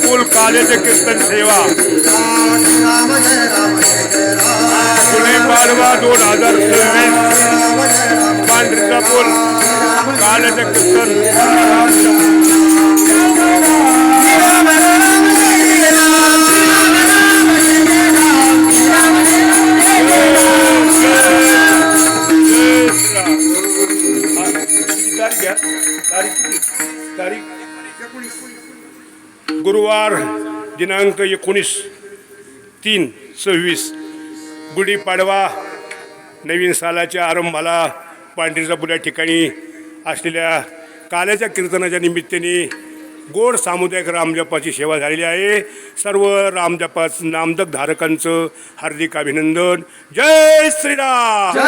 पूल कालेचे कीर्तन सेवा पुणे पाडवा 2026 पांढरीचा पूल कालेचे कीर्तन गुरुवार दिनांक 19/3/26 गुढीपाडवा नवीन सालाच्या आरंभाला पांढरीचा या ठिकाणी असलेल्या काल्याच्या कीर्तनाच्या निमित्ताने गोड सामुदायिक रामजपाची सेवा झालेली आहे. सर्व रामजपाच नामजप धारकांचं हार्दिक अभिनंदन. जय श्रीराम.